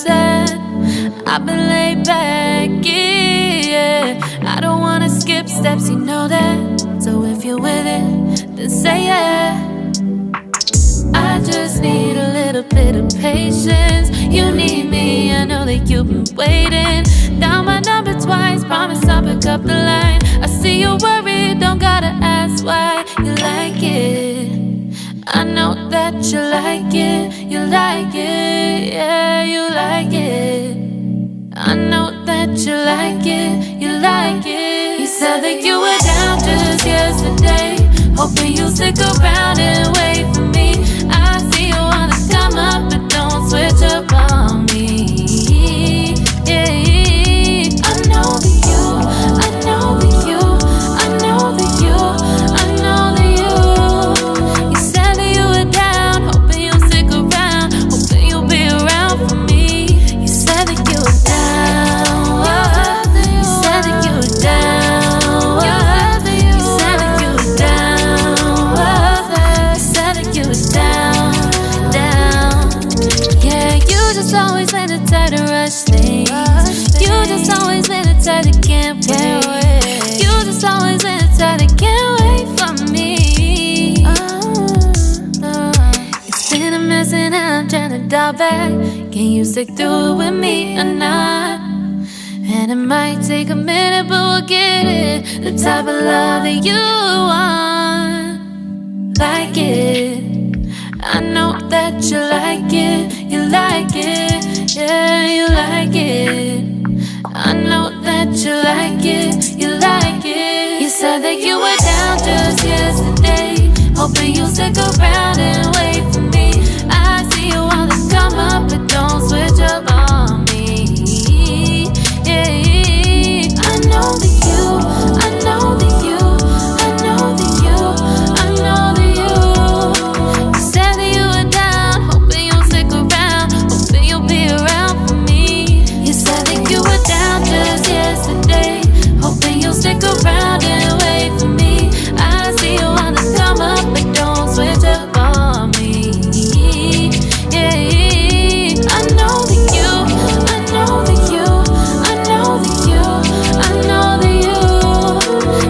said. I've been laid back, yeah. I don't wanna skip steps, you know that. So if you're with it, then say yeah. I just need a little bit of patience. You need me, I know that you've been waiting. Down my number twice, promise I'll pick up the line. I see you worried, don't gotta ask why. You like it, I know that you like it. You like it, yeah, you like it. I know that you like it, you like it. You said that you were down just yesterday, hoping you'll stick around and wait for me. I see you wanna come up, but don't switch up on me. Yeah, I know that you, I know that you, I know that you, I know that you. You said that you were down, hoping you'll stick around, hoping you'll be around for me. You said that you were down, you said that you were down, you said that you were down, you said that you were down, down. Yeah, you just always been the type to rush things. You just always been the type that can't wait. You just always been the type that can't wait for me. It's been a mess and I'm trying to dial back. Can you stick through it with me or not? And it might take a minute, but we'll get it. The type of love that you want. Like it, I know that you like it. You like it, yeah, you like it. I know that you like it. You like it. You said that you were down just yesterday, hoping you'll stick around and wait for me. I see you wanna come up, but don't switch up on me. Yeah, I know that you, I know that you, I know that you, I know that you. You said that you were down, hoping you'll stick around, hoping you'll be around for me. You said that you were down just yesterday, hoping you'll stick around and wait for me. I see you wanna come up, but don't switch up on me. Yeah, I know that you, I know that you, I know that you, I know that you.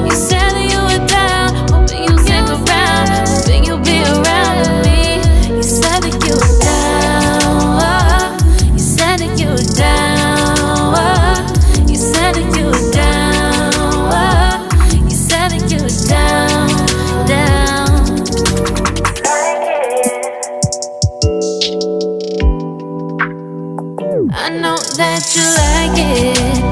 You said that you were down, hoping you'll stick around, hoping you'll be around with me. You said that you were down, you said that you were down, you said that you were down, you said that you were down, down. I know that you like it.